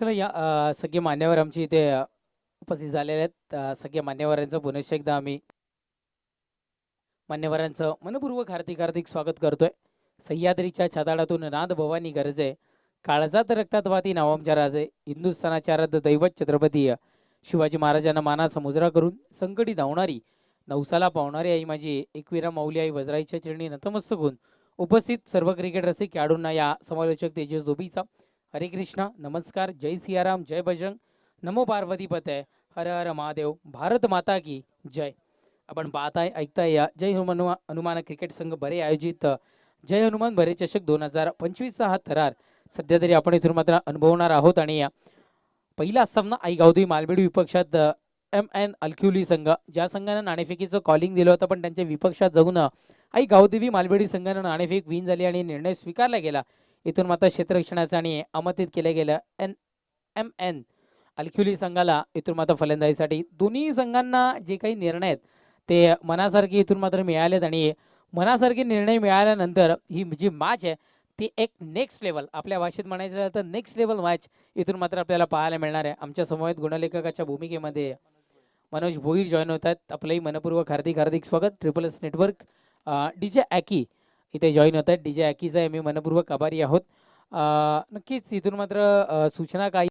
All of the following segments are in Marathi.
चला या सगळे मान्यवर आमचे इथे उपस्थित झालेले आहेत. सगळ्या मान्यवरांचं पुनश्च एकदा आम्ही मान्यवरांचं मनपूर्वक हार्दिक हार्दिक स्वागत करतोय. सह्याद्रीच्या छाताडातून नाद भवानी गरजे, काळजात रक्तात वाती नावामच्या राजे, हिंदुस्थानाच्या आराध्य दैवत छत्रपती शिवाजी महाराजांना मानाचा मुजरा करून संकटी धावणारी नवसाला पावणारी आई माझी एकविरा माऊली आई वज्राईच्या चरणी नतमस्तक होऊन उपस्थित सर्व क्रिकेट रसिक खेळाडूंना या समालोचक तेजस धोबीचा हरे कृष्णा, नमस्कार, जय सियाराम, जय बजरंग, नमो पार्वती पतय, हर हर महादेव, भारत माता की जय. आपण पाहताय ऐकताय या जय हनुमान क्रिकेट संघ बरे आयोजित जय हनुमान बरे चषक 2025 हा थरार सध्या तरी आपण इथून मात्र अनुभवणार आहोत. आणि या पहिला सामना आई गावदेवी मालबेडी विपक्षात MN अल्क्युली संघ, ज्या संघानं नाणेफेकीचं कॉलिंग दिलं होतं पण त्यांच्या विपक्षात जाऊन आई गावदेवी मालबेडी संघानं नाणेफेक विन झाली आणि निर्णय स्वीकारला गेला. इथून मात्र क्षेत्ररक्षणाचं आणि आमंत्रित केलं गेलं MN अल्क्युली संघाला इथून मात्र फलंदाजीसाठी. दोन्ही संघांना जे काही निर्णय आहेत ते मनासारखे इथून मात्र मिळालेत आणि मनासारखे निर्णय मिळाल्यानंतर ही जी मॅच आहे ती एक नेक्स्ट लेवल, आपल्या भाषेत म्हणायचं तर नेक्स्ट लेवल मॅच इथून मात्र आपल्याला पाहायला मिळणार आहे. आमच्या समवेत गुणलेखकाच्या भूमिकेमध्ये मनोज भोईर जॉईन होत आहेत. आपलंही मनपूर्वक हार्दिक हार्दिक स्वागत. ट्रिपल एस नेटवर्क DJ ॲकी इथे जॉईन होत आहेत. DJ ॲकीचा आम्ही मनपूर्वक आभारी आहोत. नक्कीच इथून मात्र सूचना काही,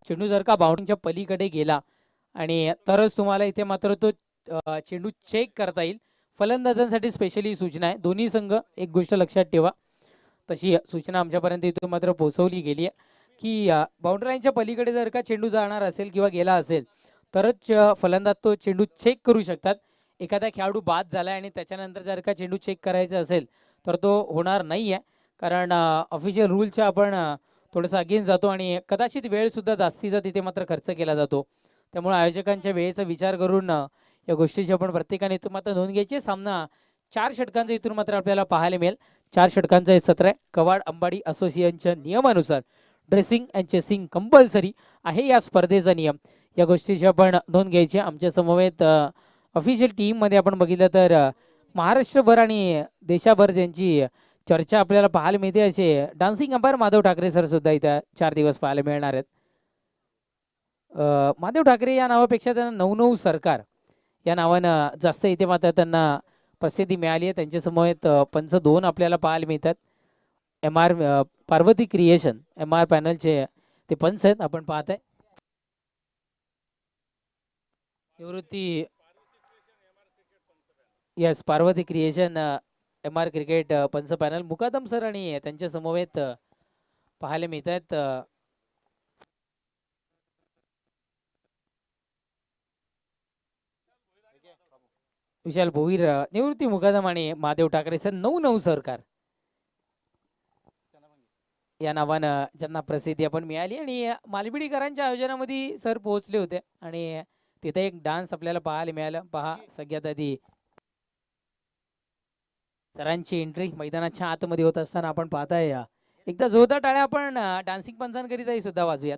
चेंडू जर का बाउंड्रीच्या पलीकडे गेला आणि तरच तुम्हाला इथे मात्र तो चेंडू चेक करता येईल. फलंदाजांसाठी स्पेशली सूचना आहे. दोन्ही संघ एक गोष्ट लक्षात ठेवा, तशी सूचना आमच्यापर्यंत इथून मात्र पोहोचवली गेली आहे की बाउंड्री लाईनच्या पलीकडे जर का चेंडू जाणार असेल किंवा गेला असेल तरच फलंदाज तो चेंडू चेक करू शकतात. एखादा खेळाडू बाद झाला आणि त्याच्यानंतर जर का चेंडू चेक करायचा असेल तर तो होणार नाही आहे, कारण ऑफिशियल रूलच्या आपण थोडंसं अगेन्स्ट जातो आणि कदाचित वेळ सुद्धा जास्तीचा तिथे मात्र खर्च केला जातो. त्यामुळे आयोजकांच्या वेळेचा विचार करून या गोष्टीची आपण प्रत्येकाने इथून मात्र नोंद घ्यायची. सामना 4 षटकांचा इथून मात्र आपल्याला पाहायला मिळेल. 4 षटकांचं हे सत्र आहे. कवाड अंबाडी असोसिएशनच्या नियमानुसार ड्रेसिंग अँड चेसिंग कंपल्सरी आहे या स्पर्धेचा नियम. या गोष्टीची आपण नोंद घ्यायची. आमच्या समवेत ऑफिशियल टीममध्ये आपण बघितलं तर महाराष्ट्रभर आणि देशाभर ज्यांची चर्चा आपल्याला पाहायला मिळते असे dancing umpire Madhav Thackeray sir सुद्धा इथं 4 दिवस पाहायला मिळणार आहेत. माधव ठाकरे या नावापेक्षा त्यांना 99 सरकार या नावानं जास्त इथे मात्र त्यांना प्रसिद्धी मिळाली आहे. त्यांच्या समवेत पंच 2 आपल्याला पाहायला मिळतात. MR पार्वती क्रिएशन MR पॅनलचे ते पंच आहेत. आपण पाहत आहे Nivrutti, yes, Parvati creation MR cricket पंच पॅनल मुकादम सर आणि त्यांच्या समवेत पाहायला मिळत आहेत विशाल भोईर, निवृत्ती मुकादम आणि महादेव ठाकरे सर 99 सरकार या नावानं ज्यांना प्रसिद्धी आपण मिळाली. आणि मालबिडीकरांच्या आयोजनामध्ये सर पोहोचले होते आणि तिथे एक डान्स आपल्याला पाहायला मिळालं. पहा, सगळ्यात आधी सरांची एंट्री मैदानाच्या आतमध्ये होत असताना आपण पाहताय. एकदा जोरदार टाळ्या आपण डान्सिंग पंचांकरिताही सुद्धा वाजूयात.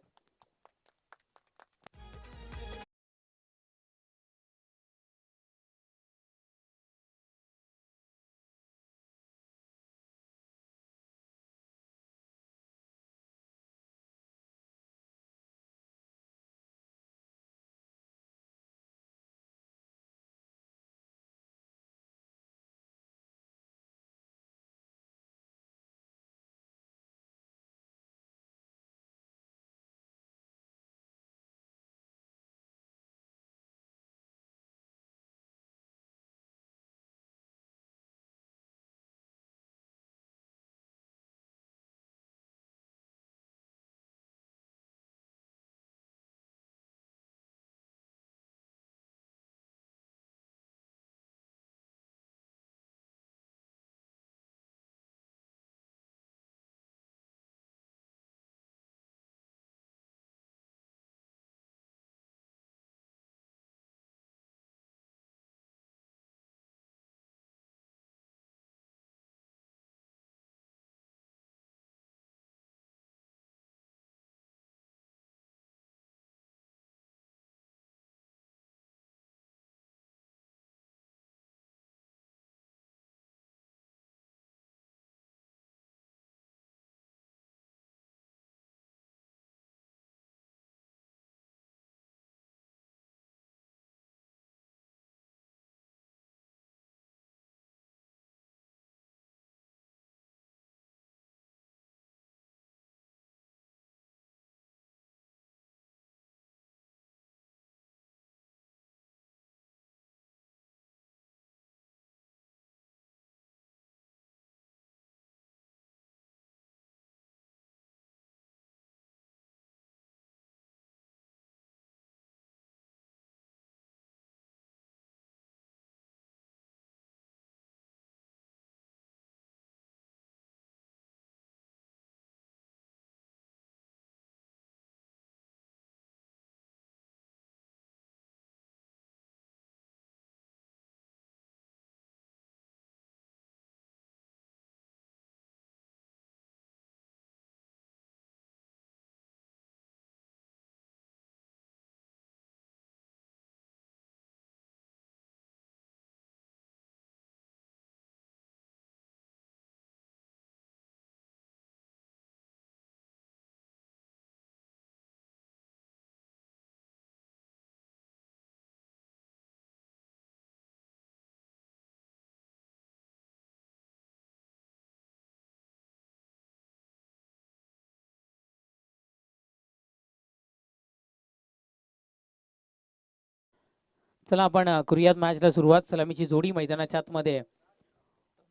चला आपण करूयात मॅचला सुरुवात. सलामीची जोडी मैदानाच्या आतमध्ये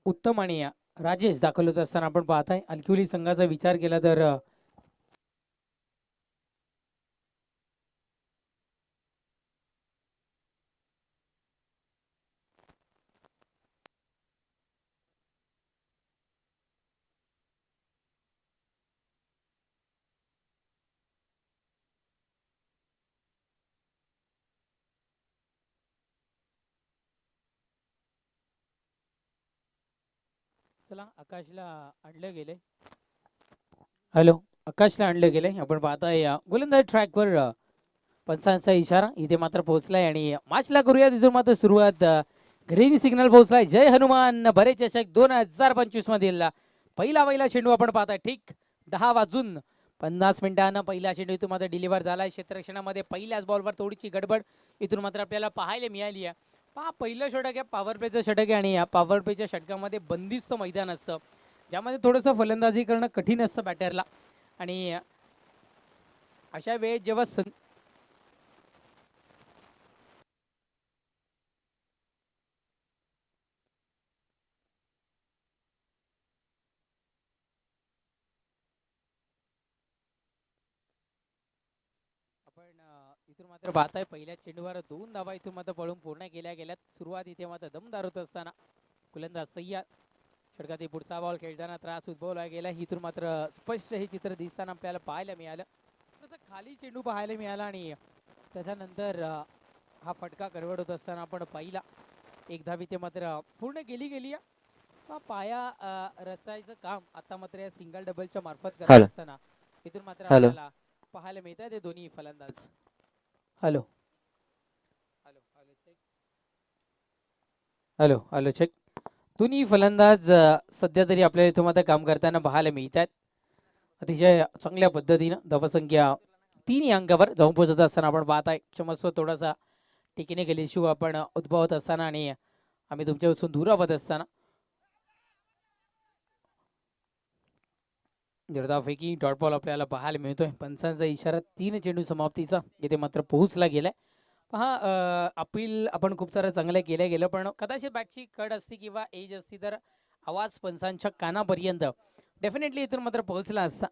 उत्तम आणि राजेश दाखल होत असताना आपण पाहताय. अलकिवली संघाचा विचार केला तर चला आकाशला आणलं गेले. हॅलो, आकाशला आणलं गेले. आपण पाहताय गोलंदाज ट्रॅकवर पंचांचा इशारा इथे मात्र पोहोचलाय आणि मॅचला करूया तिथून मात्र सुरुवात. ग्रीन सिग्नल पोहोचलाय. जय हनुमान बरे चषक 2025 मधील पहिला चेंडू आपण पाहताय. ठीक 10:50 पहिला चेंडू इथून मात्र डिलिव्हर झालाय क्षेत्ररक्षणामध्ये. पहिल्याच बॉलवर थोडीशी गडबड इथून मात्र आपल्याला पाहायला मिळाली आहे. पहा, पहिलं षटक आहे पॉवर प्लेचं षटक आहे आणि या पॉवर प्लेच्या षटकामध्ये बंदिस्त मैदान असतं, ज्यामध्ये थोडंसं फलंदाजी करणं कठीण असतं बॅटरला. आणि अशा वेळेस जेव्हा आपण इथून मात्र पाहताय पहिल्या चेंडूवर 2 धावा इथून मात्र पळून पूर्ण केल्या गेल्यात. सुरुवात इथे मात्र दमदार होत असताना गोलंदाज सय्यद षटकातील पुढचा बॉल खेळताना त्रास उद्भवला गेला. इथून मात्र स्पष्ट हे चित्र दिसताना आपल्याला पाहायला मिळालं. तसं खाली चेंडू पाहायला मिळाला आणि त्याच्यानंतर हा फटका कडवड होत असताना आपण पाहिला. एक धाव इथे मात्र पूर्ण गेली पाया रसायचं काम आता मात्र या सिंगल डबलच्या मार्फत करत असताना इथून मात्र आपल्याला पाहायला मिळतात ते दोन्ही फलंदाज. Hello hello hello check hello hello check. दोन्ही फलंदाज सध्या तरी आपल्याला इथं मात्र काम करताना पाहायला मिळतात. अतिशय चांगल्या पद्धतीनं धावसंख्या 3 या अंकावर जाऊन पोहोचत असताना आपण पाहताय. क्षमस्व थोडासा टेक्निकल इश्यू आपण उद्भवत असताना आणि आम्ही तुमच्यापासून दूर राहत असताना जोरदारपैकी डॉट बॉल आपल्याला पाहायला मिळतोय. पंचांचा इशारा 3 चेंडू समाप्तीचा इथे मात्र पोहोचला गेलाय. पहा, अपील आपण खूप सारं चांगलं केलं गेलं, पण कदाचित बॅटची कड असती किंवा एज असती तर आवाज पंचांच्या कानापर्यंत डेफिनेटली इथून मात्र पोहोचला असता.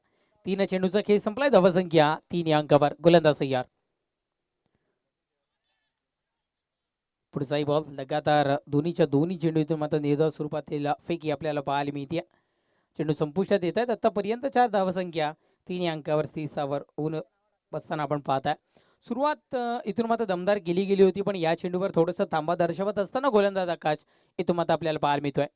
3 चेंडूचा खेळ संपलाय. धावसंख्या 3 या अंकावर. गोलंदाज तयार. पुढचाही बॉल लगातार दोन्ही चेंडू इथून मात्र निर्धाव स्वरूपातील फेकी आपल्याला पाहायला मिळते. चेंडू संपुष्टात येत आहेत. आतापर्यंत 4 धावसंख्या 3 या अंकावर 30 होऊन बसताना आपण पाहताय. सुरुवात इथून मात्र दमदार गेली होती, पण या चेंडूवर थोडंसं थांबा दर्शवत असताना गोलंदाज आकाश इथून मात्र आपल्याला पाहायला मिळतोय.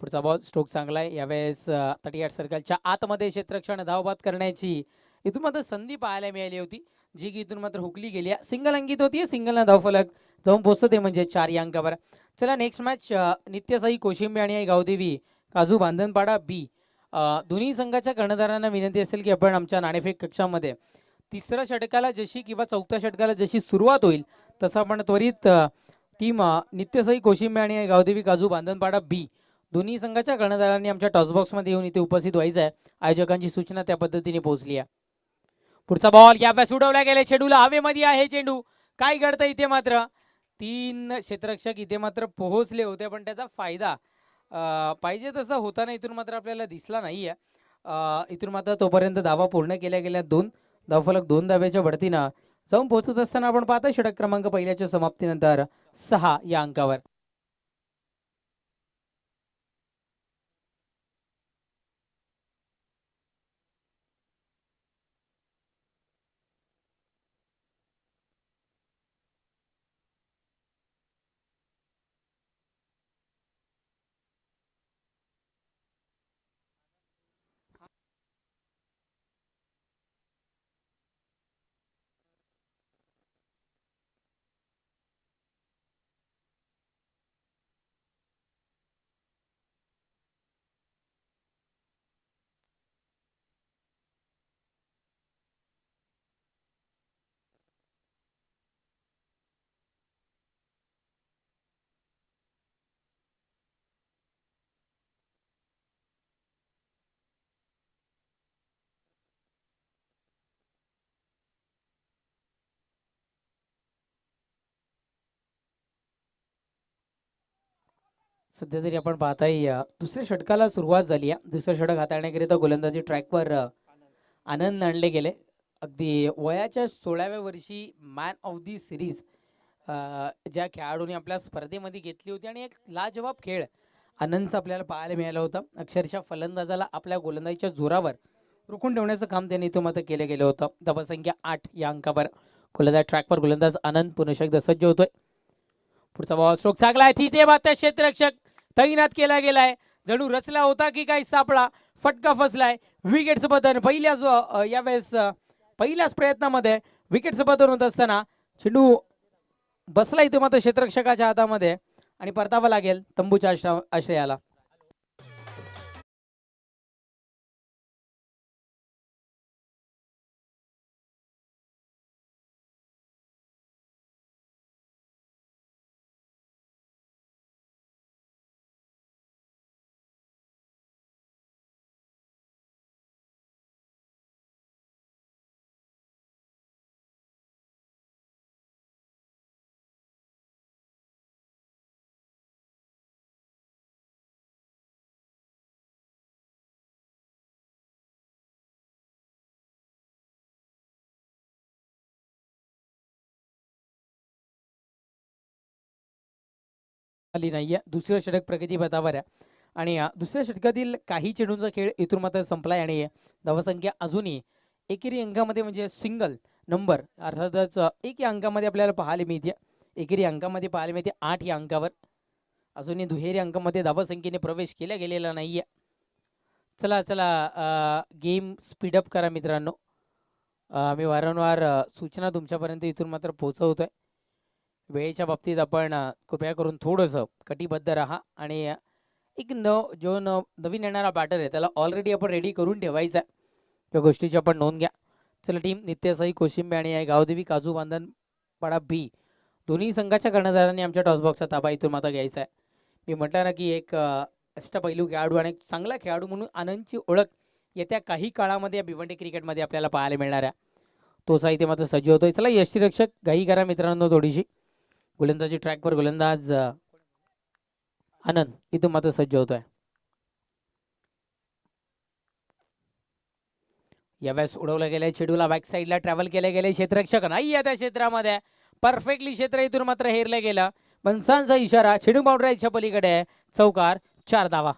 पुढचा बॉल स्ट्रोक चांगला आहे. यावेळेस 38 सर्कलच्या आतमध्ये क्षेत्ररक्षण धावबाद करण्याची इथून मात्र संधी पाहायला मिळाली होती, जी की इथून मात्र हुकली गेली. सिंगल अंकित होती. सिंगलना धावफलक जाऊन पोहोचते म्हणजे 4 या अंकावर. चला नेक्स्ट मॅच नित्यसाई कोशिंबे आणि गावदेवी काजू बांधनपाडा बी. दोन्ही संघाच्या कर्णधारांना विनंती असेल की आपण आमच्या नाणेफेक कक्षामध्ये तिसऱ्या षटकाला जशी किंवा चौथ्या षटकाला जशी सुरुवात होईल तसं आपण त्वरित टीम नित्यसाई कोशिंबे आणि गावदेवी काजू बांधनपाडा बी दोन्ही संघाच्या कर्णधारांनी आमच्या टॉसबॉक्समध्ये येऊन इथे उपस्थित व्हायचं आहे. आयोजकांची सूचना त्या पद्धतीने पोहोचली आहे. पुढचा बॉल या बॅस उडवला गेला. चेंडूला हवेमध्ये आहे. चेंडू काय घडतं इथे मात्र 3 क्षेत्ररक्षक इथे मात्र पोहोचले होते, पण त्याचा फायदा पाहिजे तसं होताना इथून मात्र आपल्याला दिसला नाहीये. इथून मात्र तोपर्यंत धावा पूर्ण केल्या गेल्या. 2 धावफलक 2 धाव्याच्या बढतीनं जाऊन पोहोचत असताना आपण पाहता षटक क्रमांक पहिल्याच्या समाप्तीनंतर 6 या अंकावर. सध्या तरी आपण पाहताय दुसऱ्या षटकाला सुरुवात झाली आहे. दुसरं षटक हाताळण्याकरिता गोलंदाजी ट्रॅकवर आनंद आणले गेले. अगदी वयाच्या 16व्या वर्षी मॅन ऑफ दी सिरीज ज्या खेळाडूंनी आपल्या स्पर्धेमध्ये घेतली होती आणि एक लाजवाब खेळ आनंदचा आपल्याला पाहायला मिळाला होता. अक्षरशः फलंदाजाला आपल्या गोलंदाजीच्या जोरावर रोखून ठेवण्याचं काम त्यांनी इथं मात्र केलं गेलं होतं. धावसंख्या 8 या अंकावर गोलंदाज ट्रॅकवर गोलंदाज आनंद पुन्हा एकदा सज्ज होतोय. पुढचा बॉल स्ट्रोक चांगला आहे. तिथे मात्र क्षेत्ररक्षक तैनात केला गेलाय. जणू रचला होता की काही सापळा, फटका फसलाय. विकेटचं पतन पहिल्याच यावेळेस पहिल्याच प्रयत्नामध्ये विकेटचं पतन होत असताना चेंडू बसला इथे मात्र क्षेत्ररक्षकाच्या हातामध्ये आणि परतावा लागेल तंबूच्या आश्रयाला. आली नाहीये. दुसरं षटक प्रगती पथावर आहे आणि दुसऱ्या षटकातील काही चेंडूंचा खेळ इथून मात्र संपलाय आणि धावसंख्या अजूनही एकेरी अंकामध्ये म्हणजे सिंगल नंबर अर्थातच एक या अंकामध्ये आपल्याला पाहायला मिळते. एकेरी अंकामध्ये पाहायला मिळते 8 या अंकावर. अजूनही दुहेरी अंकामध्ये धावसंख्येने प्रवेश केला गेलेला नाहीये. चला चला गेम स्पीडअप करा मित्रांनो. मी वारंवार सूचना तुमच्यापर्यंत इथून मात्र पोहोचवतोय. वेळेच्या बाबतीत आपण कृपया करून थोडंसं कटिबद्ध राहा आणि एक नवीन येणारा बॅटर आहे त्याला ऑलरेडी आपण रेडी करून ठेवायचा आहे. त्या गोष्टीची आपण नोंद घ्या. चला टीम नित्यसाई कोशिंबे आणि गावदेवी काजू बांधन पाडा बी दोन्ही संघाच्या कर्णधारांनी आमच्या टॉसबॉक्सचा ताबा इथून मात्र घ्यायचा आहे. मी म्हटलं ना की एक अष्टपैलू खेळाडू आणि एक चांगला खेळाडू म्हणून आनंदची ओळख येत्या काही काळामध्ये या भिवंडी क्रिकेटमध्ये आपल्याला पाहायला मिळणार आहे. तो साहित्य मात्र सज्ज होतोय. चला यष्टीरक्षक घाई करा मित्रांनो थोडीशी. गोलंदाजी ट्रॅकवर गोलंदाज आनंद इथून मात्र सज्ज होतोय. यावेळेस उडवलं गेलंय चेडूला बॅक साईडला ट्रॅव्हल केले गेले. क्षेत्ररक्षक नाही आहे त्या क्षेत्रामध्ये. परफेक्टली क्षेत्र इथून मात्र हेरलं गेलं. पंचांचा इशारा. चेडू बाउंड्रीच्या पलीकडे चौकार. 4 धावा.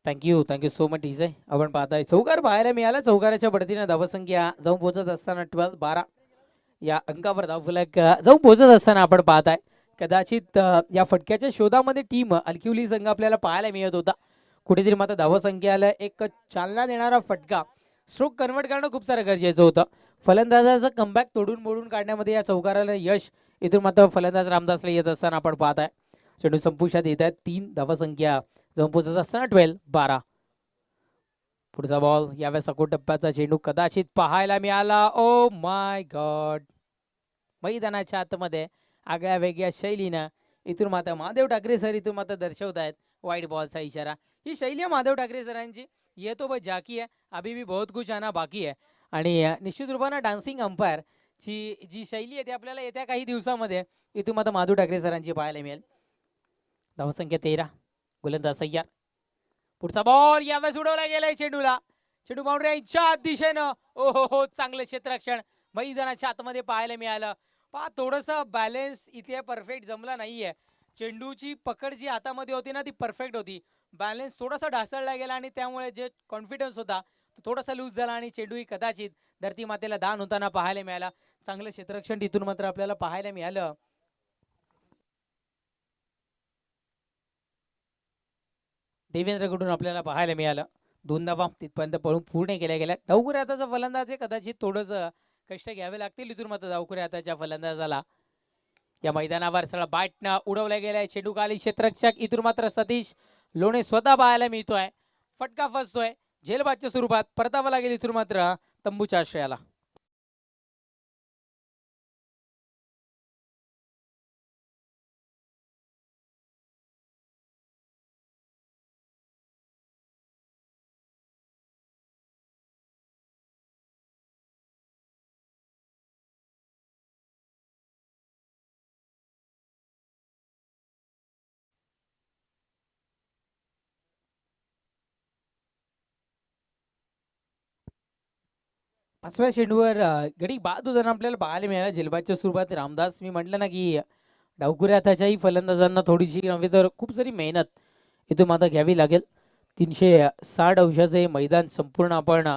Thank you so much DJ. आपण पाहताय चौकार पाहायला मिळाला. चौकाराच्या बढतीने धावसंख्या जाऊन पोहोचत असताना 12 या अंकावर धावफलक जाऊन पोहोचत असताना आपण पाहताय कदाचित या फटक्याच्या शोधामध्ये टीम अलकिवली संघ आपल्याला पाहायला मिळत होता. कुठेतरी मात्र धावसंख्याला एक चालना देणारा फटका स्ट्रोक कन्वर्ट करणं खूप सारं गरजेचं होतं. फलंदाजाचा कमबॅक तोडून मोडून काढण्यामध्ये या चौकाराला यश इथून मात्र फलंदाज रामदासला येत असताना आपण पाहताय. चेंडू संपुष्टात येत आहेत. 3 धावसंख्या जाऊन पोहोचत असताना 12. पुढचा बॉल यावेळेस अकोट टप्प्याचा चेंडू कदाचित पाहायला मिळाला. Oh my God. मैदानाच्या आतमध्ये आगळ्या वेगळ्या शैलीनं इथून मात्र महादेव ठाकरे सर इथून मात्र दर्शवत आहेत वाईट बॉलचा इशारा. ही शैली महादेव ठाकरे सरांची. ये तो बस जाकी है, अभी भी बहुत कुछ आना बाकी है. आणि निश्चित रूपानं डान्सिंग अंपायर ची जी शैली आहे ती आपल्याला येत्या काही दिवसामध्ये इथून मात्र महादेव ठाकरे सरांची पाहायला मिळेल. धावसंख्या 13. गोलंदाज सय्यार. पुढचा बॉल यावेळेस उडवला गेलाय चेंडूला. चेंडू बाउंड्रीच्या दिशेनं. हो चांगलं क्षेत्ररक्षण मैदानाच्या आतमध्ये पाहायला मिळालं. थोडंसं बॅलन्स इथे परफेक्ट जमला नाहीये. चेंडूची पकड जी हातामध्ये होती ना ती परफेक्ट होती. बॅलन्स थोडासा ढासळला गेला आणि त्यामुळे जे कॉन्फिडन्स होता तो थोडासा लूज झाला आणि चेंडूही कदाचित धरती मातेला दान होताना पाहायला मिळाला. चांगलं क्षेत्ररक्षण तिथून मात्र आपल्याला पाहायला मिळालं. देवेंद्रकडून आपल्याला पाहायला मिळालं. 2 धावा तिथपर्यंत पळून पूर्ण केल्या गेल्या. धावखुरे हाताचा फलंदाज कदाचित थोडंसं कष्ट घ्यावे लागतील इथून मात्र धावखुरे हाताच्या फलंदाजाला. या मैदानावर सगळा बॅटनं उडवल्या गेलाय. चेंडू खाली क्षेत्ररक्षक इथून मात्र सतीश लोणे स्वतः पाहायला मिळतोय. फटका फसतोय. झेलबादच्या स्वरूपात परतावा लागेल इथून मात्र तंबूच्या आश्रयाला. पाचव्या चेंडूवर गडी बाद होताना आपल्याला पाहायला मिळाला झेलबादच्या स्वरूपात रामदास. मी म्हटलं ना की डावखुऱ्या हाताच्याही फलंदाजांना थोडीशी नव्हे तर खूप सारी मेहनत इथून आता घ्यावी लागेल. 360 अंशाचे मैदान संपूर्ण आपण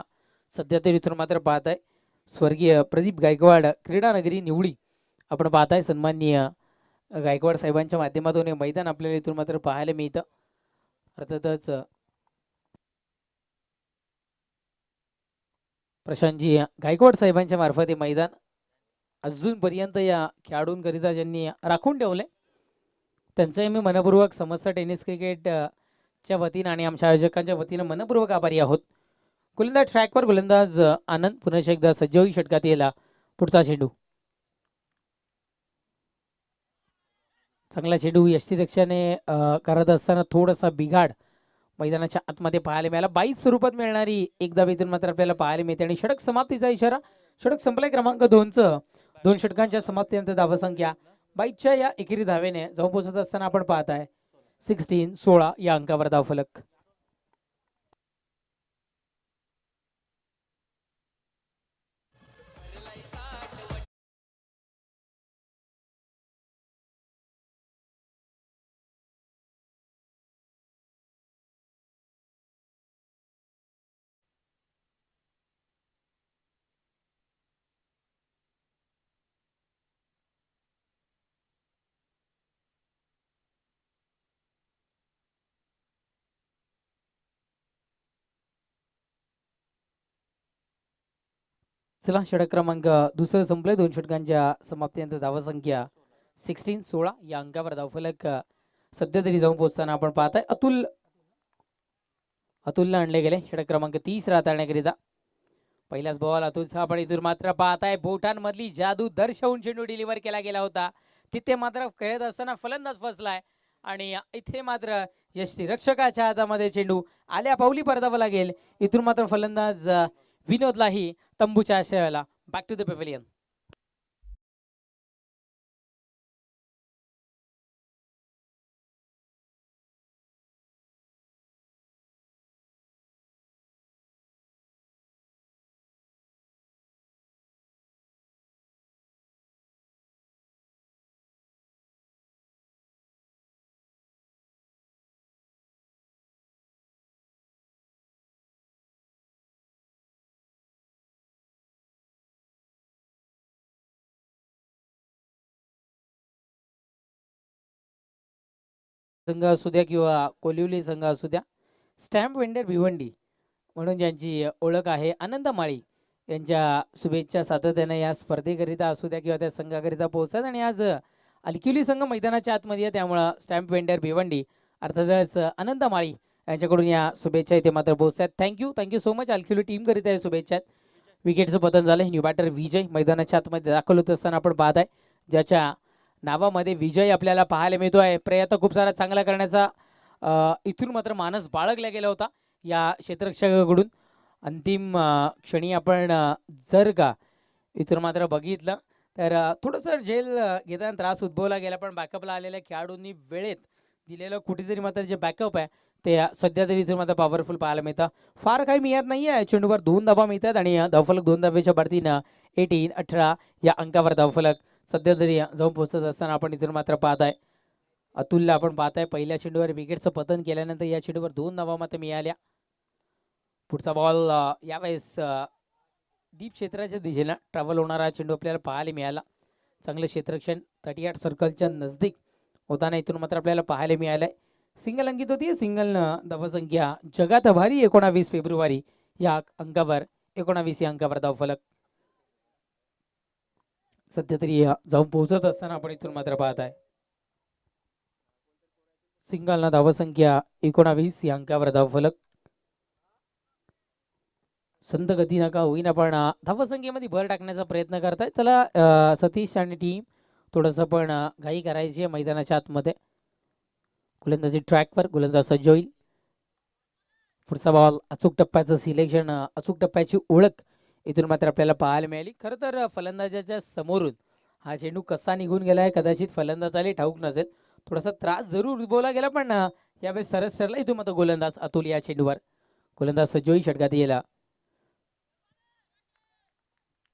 सध्या तरी इथून मात्र पाहत आहे. स्वर्गीय प्रदीप गायकवाड क्रीडा नगरी निवडी आपण पाहताय. सन्माननीय गायकवाड साहेबांच्या माध्यमातून हे मैदान आपल्याला इथून मात्र पाहायला मिळतं. अर्थातच प्रशांतजी गायकवाड साहेबांच्या मार्फत हे मैदान अजूनपर्यंत या खेळाडूंकरिता ज्यांनी राखून ठेवले त्यांचंही मी मनपूर्वक समस्त टेनिस क्रिकेट च्या वतीनं आणि आमच्या आयोजकांच्या वतीनं मनपूर्वक आभारी आहोत. गोलंदाज ट्रॅकवर गोलंदाज आनंद पुन्हा एकदा सज्ज होई षटकात यायला. पुढचा चेंडू चांगला चेंडू यष्टीरक्षाने करत असताना थोडासा बिघाड मैदानाच्या आतमध्ये पाहायला मिळाला. 22 स्वरूपात मिळणारी एकदा वेतन मात्र आपल्याला पाहायला मिळते आणि षटक समाप्तीचा इशारा. षटक संपलाय क्रमांक 2चं. 2 षटकांच्या समाप्तीनंतर धावसंख्या 22च्या या एकेरी धावेने जाऊन पोहोचत असताना आपण पाहताय 16 या अंकावर धावफलक. चला षटक क्रमांक दुसरं संपलंय. 2 षटकांच्या समाप्तीनंतर धावसंख्या 16 या अंकावर धावफलक सध्या तरी जाऊन पोहोचताना आपण पाहताय. अतुलला आणले गेले षटक क्रमांक 30 हाताळण्याकरिता. पहिलाच बॉल अतुलचा आपण इथून मात्र पाहताय. बोटांमधली जादू दर्शवून चेंडू डिलिव्हर केला गेला होता. तिथे मात्र खेळत असताना फलंदाज फसलाय आणि इथे मात्र यष्टीरक्षकाच्या हातामध्ये चेंडू आल्या पावली परतावा लागेल. इथून मात्र फलंदाज विनोदलाही तंबूच्या आशयाला. Back to the pavilion. संघ असू द्या किंवा कोलिवली संघ असू द्या, स्टॅम्प वेंडर भिवंडी म्हणून ज्यांची ओळख आहे आनंद माळी यांच्या शुभेच्छा सातत्याने या स्पर्धेकरिता असू द्या किंवा त्या संघाकरिता पोहोचतात. आणि आज अलकिवली संघ मैदानाच्या आतमध्ये आहे त्यामुळं स्टॅम्प वेंडर भिवंडी अर्थातच आनंद माळी यांच्याकडून या शुभेच्छा इथे मात्र पोहोचतात. Thank you so much. अलकिवली टीम करिता या शुभेच्छा. विकेटचं पतन झालं. न्यू बॅटर विजय मैदानाच्या आतमध्ये दाखल होत असताना आपण पाहत आहे ज्याच्या नावामध्ये विजय आपल्याला पाहायला मिळतोय. प्रयत्न खूप सारा चांगला करण्याचा इथून मात्र मानस बाळगला गेला होता या क्षेत्ररक्षकाकडून. अंतिम क्षणी आपण जर का इथून मात्र बघितलं तर थोडंसं झेल घेताना त्रास उद्भवला गेला. पण बॅकअपला आलेल्या खेळाडूंनी वेळेत दिलेलं कुठेतरी मात्र जे बॅकअप आहे ते सध्या तरी इथून मात्र पॉवरफुल पाहायला मिळतं. फार काही मिळत नाही आहे. चेंडूवर 2 धावा मिळतात आणि धावफलक 2 धावेच्या भरतीनं 18 या अंकावर धावफलक सध्या तरी जाऊन पोहोचत असताना आपण इथून मात्र पाहताय. अतुलला आपण पाहताय पहिल्या चेंडूवर विकेटचं पतन केल्यानंतर या चेंडूवर 2 धावा मात्र मिळाल्या. पुढचा बॉल यावेळेस डीप क्षेत्राच्या दिशेला ट्रॅव्हल होणारा चेंडू आपल्याला पाहायला मिळाला. चांगलं क्षेत्ररक्षण 38 सर्कलच्या नजदीक होताना इथून मात्र आपल्याला पाहायला मिळालंय. सिंगल अंकित होती. सिंगल धावसंख्या जगात भारी 19 फेब्रुवारी या अंकावर 19 या अंकावर धावफलक सध्या तरी जाऊन पोहोचत असताना आपण इथून मात्र पाहत आहे. सिंगल धावसंख्या 19 या अंकावर धावफलक. संत गती नका होईना पण धावसंख्येमध्ये भर टाकण्याचा प्रयत्न करताय. चला सतीश आणि टीम थोडंसं पण घाई करायची आहे मैदानाच्या आतमध्ये. गोलंदाजी ट्रॅकवर गोलंदाज सज्ज होईल. पुढचा बॉल अचूक टप्प्याचं सिलेक्शन अचूक टप्प्याची ओळख इथून मात्र आपल्याला पाहायला मिळाली. खरं तर फलंदाजाच्या समोरून हा चेंडू कसा निघून गेलाय कदाचित फलंदाजाला ठाऊक नसेल. थोडासा त्रास जरूर उद्भवला गेला पण यावेळेस सरस ठरला इथून मात्र गोलंदाज अतुल या चेंडूवर. गोलंदाज सज्ज होईल षटकात यायला.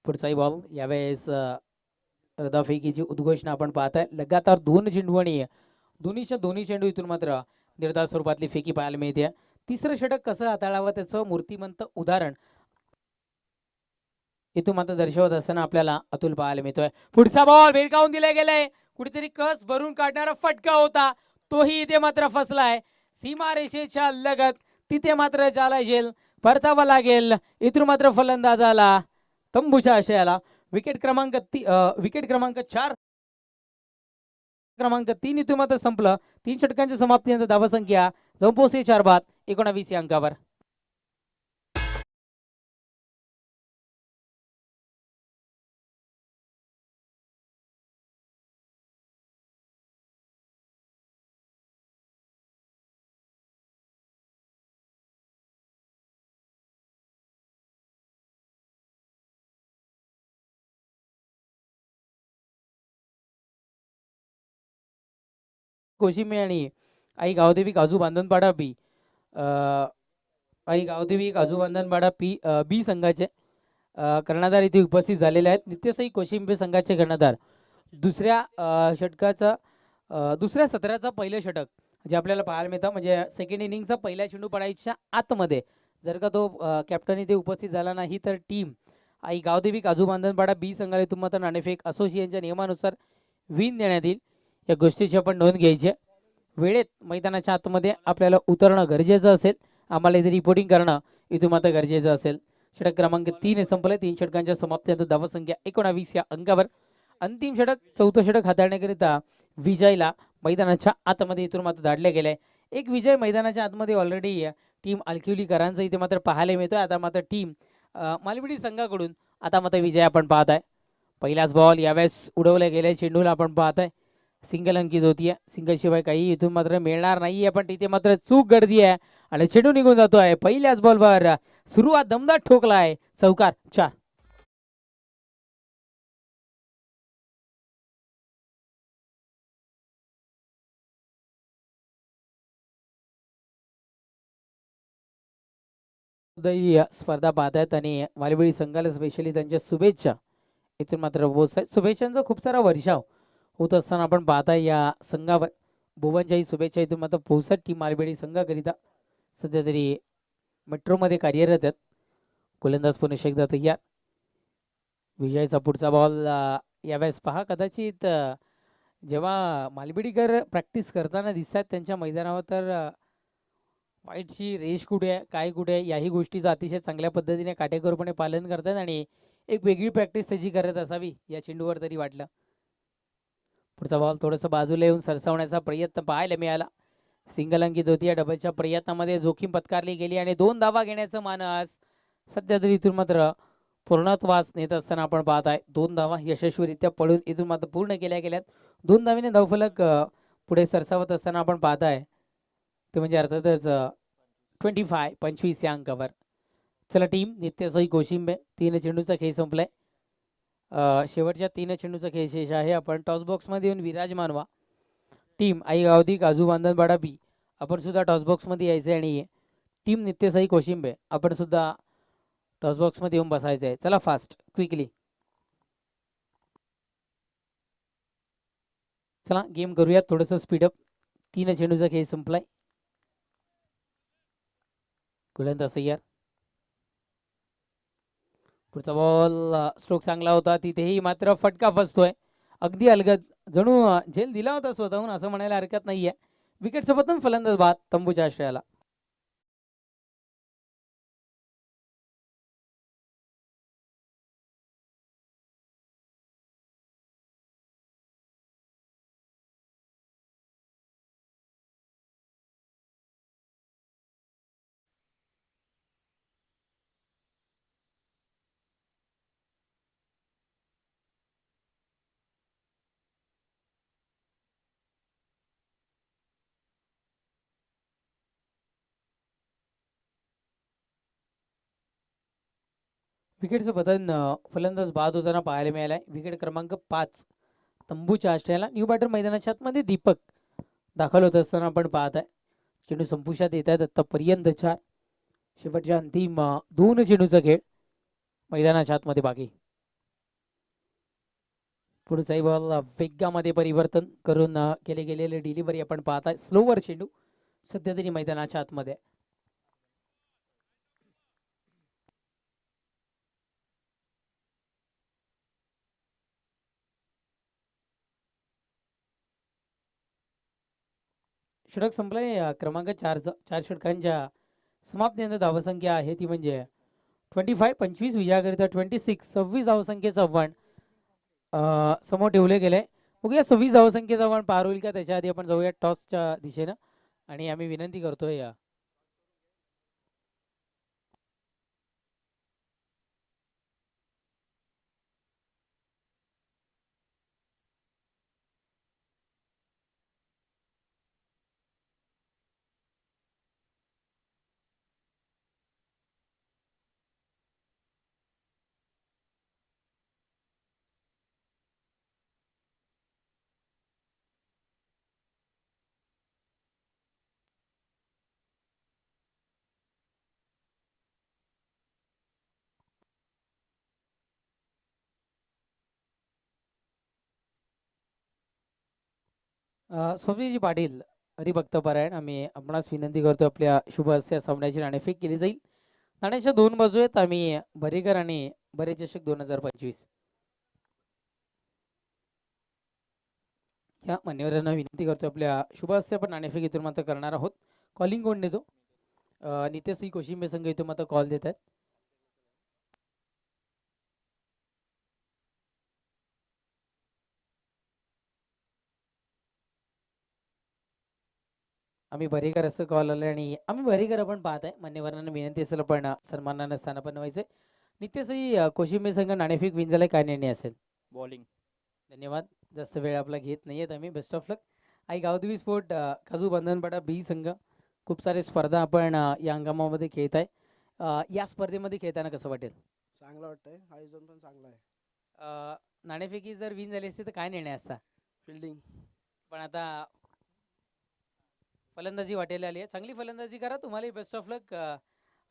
पुढचाही बॉल यावेळेस रदाफेकीची उद्घोषणा आपण पाहताय. लगातार 2 चेंडू आणि दोन्हीच्या दोन्ही चेंडू इथून मात्र निर्धार स्वरूपातली फेकी पाहायला मिळते. तिसरं षटक कसं हाताळावं त्याचं मूर्तिमंत उदाहरण इथून मात्र दर्शवत असताना आपल्याला अतुल पाहायला मिळतोय. पुढचा बॉल भिरकावून दिला गेलाय. कुठेतरी कस भरून काढणारा फटका होता, तोही इथे मात्र फसलाय सीमारेषेच्या लगत. तिथे मात्र ज्याला झेल परतावा लागेल. इथून मात्र फलंदाजाला तंबूच्या आशयाला विकेट क्रमांक 4 क्रमांक 3 इथून मात्र संपलं. 3 षटकांच्या समाप्तीनंतर धावसंख्या जवळ पोहोचली 4 बाद 19 या अंकावर. कोशिंबे आणि आई गावदेवी काजू बांधनपाडा बी आई गावदेवी काजू बांधनपाडा बी संघाचे कर्णधार इथे उपस्थित झालेले आहेत. नित्यसई कोशिंबे संघाचे कर्णधार दुसऱ्या सत्राचा पहिलं षटक जे आपल्याला पाहायला मिळतं, म्हणजे सेकंड इनिंगचा पहिल्या चेंडू पडायच्या आतमध्ये जर का तो कॅप्टन इथे उपस्थित झाला नाही तर टीम आई गावदेवी काजू बांधनपाडा बी संघाला इथून मात्र नाणेफेक असोसिएशनच्या नियमानुसार विन देण्यात येईल. या गोष्टीची आपण नोंद घ्यायची. वेळेत मैदानाच्या आतमध्ये आपल्याला उतरणं गरजेचं असेल, आम्हाला इथे रिपोर्टिंग करणं इथून मात्र गरजेचं असेल. षटक क्रमांक 3 संपले. 3 षटकांच्या समाप्तीनंतर धावसंख्या 19 या अंकावर. अंतिम षटक चौथं षटक हाताळण्याकरिता विजयला मैदानाच्या आतमध्ये इथून मात्र धाडले गेले. एक विजय मैदानाच्या आतमध्ये ऑलरेडी टीम अलकिवलीकरांचा इथे मात्र पाहायला मिळतोय. आता मात्र टीम मालवडी संघाकडून आता मात्र विजय आपण पाहत आहे. पहिलाच बॉल यावेळेस उडवल्या गेल्या चेंडूला आपण पाहत आहे. सिंगल अंकित होतीये. सिंगल शिवाय काही इथून मात्र मिळणार नाहीये, पण तिथे मात्र चूक गर्दी आहे आणि चेंडू निघून जातोय. पहिल्याच बॉलवर सुरुवात दमदार ठोकलाय. चौकार 4. स्पर्धा पाहतायत आणि मालवडी संघाला स्पेशली त्यांच्या शुभेच्छा इथून मात्र पोहोचत. शुभेच्छांचा खूप सारा वर्षाव होत असताना आपण पाहताय या संघावर. भुवनच्याही शुभेच्छा इथून मात्र पोहोचत टीम मालवडी संघाकरिता. सध्या तरी मेट्रोमध्ये कार्यरत आहेत. गोलंदाज पुन्हा एकदा तयार. विजयचा पुढचा बॉल यावेळेस पहा. कदाचित जेव्हा मालवडीकर प्रॅक्टिस करताना दिसतात त्यांच्या मैदानावर तर वाईटची रेष कुठे आहे काय कुठे आहे याही गोष्टीचं अतिशय चांगल्या पद्धतीने काटेकोरपणे पालन करतात आणि एक वेगळी प्रॅक्टिस त्याची करत असावी या चेंडूवर तरी वाटलं. पुढचा बॉल थोडंसं बाजूला येऊन सरसावण्याचा प्रयत्न पाहायला मिळाला. सिंगल अंकित होती. या डबलच्या प्रयत्नामध्ये जोखीम पत्कारली गेली आणि 2 धावा घेण्याचं मानस सध्या तरी इथून मात्र पूर्णत्वास नेत असताना आपण पाहत आहे. 2 धावा यशस्वीरित्या पळून इथून मात्र पूर्ण केल्या गेल्यात. 2 धावेने धावफलक पुढे सरसावत असताना आपण पाहत आहे. ते म्हणजे अर्थातच 25 या अंकावर. चला टीम नित्यसई कोशिंबे 3 चेंडूचा खेळ संपलाय. शेवटच्या 3 चेंडूचा खेळ शेष आहे. आपण टॉस बॉक्समध्ये येऊन विराजमान व्हा. टीम आई गावदी काजू बांधनपाडा बी आपण सुद्धा टॉस बॉक्समध्ये यायचं आणि टीम नित्यसई कोशिंबे आपण सुद्धा टॉस बॉक्समध्ये येऊन बसायचं आहे. चला फास्ट क्विकली चला गेम करूयात थोडंसं स्पीडअप. 3 चेंडूचा खेळ संपलाय. गोलंदाज तयार. पुढचा बॉल स्ट्रोक चांगला होता. तिथेही मात्र फटका फसतोय. अगदी अलगद जणू झेल दिला होता स्वतःहून असं म्हणायला हरकत नाहीये. विकेटचं पतन फलंदाज बाद तंबूच्या आश्रयाला. विकेटचं पतन फलंदाज बाद होताना पाहायला मिळालाय. विकेट क्रमांक 5 तंबूच्या आश्रयाला. न्यू बॅटर मैदानाच्या आतमध्ये दीपक दाखल होत असताना आपण पाहत आहे. चेंडू संपुष्टात येत आहेत आतापर्यंत 4. शेवटच्या अंतिम 2 चेंडूचा खेळ मैदानाच्या आतमध्ये बाकी. पुढचाही बॉल वेगामध्ये परिवर्तन करून केले गेलेले डिलिव्हरी आपण पाहताय. स्लोवर चेंडू सध्या तरी मैदानाच्या आतमध्ये. षटक संपलंय. क्रमांक 4 षटकांच्या समाप्तीनंतर धावसंख्या आहे ती म्हणजे 25 25 विजयाकरिता 26 26 धावसंख्येचं आव्हान समोर ठेवले गेले. बघूया 26 धावसंख्येचं आव्हान पार होईल का. त्याच्या आधी आपण जाऊया टॉसच्या दिशेनं आणि आम्ही विनंती करतोय स्वप्नीलजी पाटील हरिभक्त पारायण. आम्ही आपणास विनंती करतो आपल्या शुभ हस्ते या सामन्याची नाणेफेक केली जाईल. नाण्याच्या 2 बाजू आहेत. आम्ही भरेकर आणि बरे चषक 2025 या मान्यवरांना विनंती करतो आपल्या शुभ हस्ते आपण नाणेफेक इथून मात्र करणार आहोत. कॉलिंग कोण देतो. नितेश कोशिंबे संघ इथून मात्र कॉल देत आहेत. आम्ही भरेकर असं कॉल आलं आणि आम्ही भरेकर आपण पाहत आहे. मान्यवरांना विनंती असेल पण सन्मानानं स्थानापन्न व्हायचंय. नित्यसही कोशिंबे संघ नाणेफेक विन झालाय. काय निर्णय असेल. बॉलिंग. धन्यवाद. जास्त वेळ आपला घेत नाहीयेत आम्ही. Best of luck. आई गावदेवी स्पोर्ट काजू बंधनपाडा बी संघ खूप सारे स्पर्धा आपण या हंगामामध्ये खेळत आहे. या स्पर्धेमध्ये खेळताना कसं वाटेल. चांगलं वाटतंय. आयोजन पण चांगलं आहे. नाणेफेकी जर विन झाली असती तर काय निर्णय असता. फिल्डिंग. पण आता फलंदाजी वाटेल आली आहे. चांगली फलंदाजी करा. तुम्हाला बेस्ट ऑफ लक.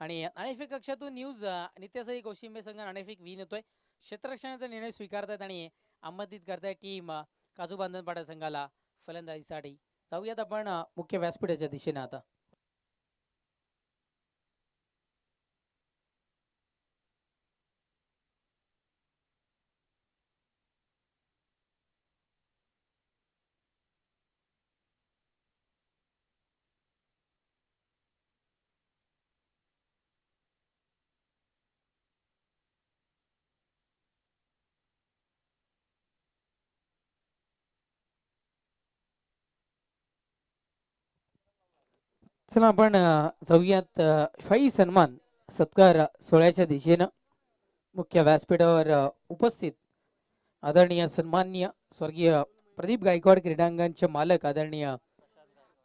आणि नाणेफेक कक्षातून न्यूज नित्यसही कोशिंबे संघ नाणेफेक विन होतोय. क्षेत्ररक्षणाचा निर्णय स्वीकारतात आणि आमंत्रित करताय टीम काजू बांधनपाडा संघाला फलंदाजीसाठी. जाऊयात आपण मुख्य व्यासपीठाच्या दिशेने आता. चला आपण जाऊयात शाही सन्मान सत्कार सोहळ्याच्या दिशेनं. मुख्य व्यासपीठावर उपस्थित आदरणीय सन्माननीय स्वर्गीय प्रदीप गायकवाड क्रीडांगणचे मालक आदरणीय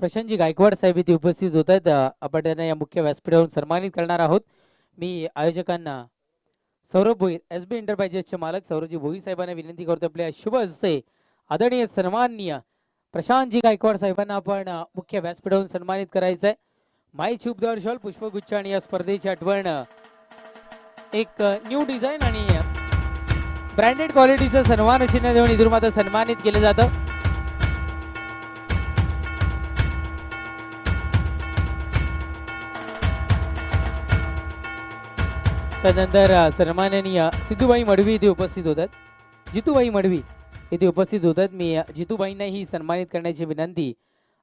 प्रशांतजी गायकवाड साहेब इथे उपस्थित होत आहेत. आपण त्यांना या मुख्य व्यासपीठावरून सन्मानित करणार आहोत. मी आयोजकांना सौरभ भोईर SB एंटरप्राइजेसचे मालक सौरभजी भोईर साहेबांना विनंती करतो आपल्या शुभ हस्ते आदरणीय सन्माननीय प्रशांतजी गायकवाड साहेबांना आपण मुख्य व्यासपीठावरून सन्मानित करायचं आहे. माई चुबदार शॉल पुष्पगुच्छ आणि या स्पर्धेची आठवण एक न्यू डिझाईन आणि ब्रँडेड क्वालिटीचं सन्मान चिन्ह देऊन इथून मात्र सन्मानित केलं जातं. त्यानंतर सन्माननीय सिद्धूबाई मडवी इथे उपस्थित होतात. जितूबाई मडवी इथे उपस्थित होतात. मी जितूबाईंनाही सन्मानित करण्याची विनंती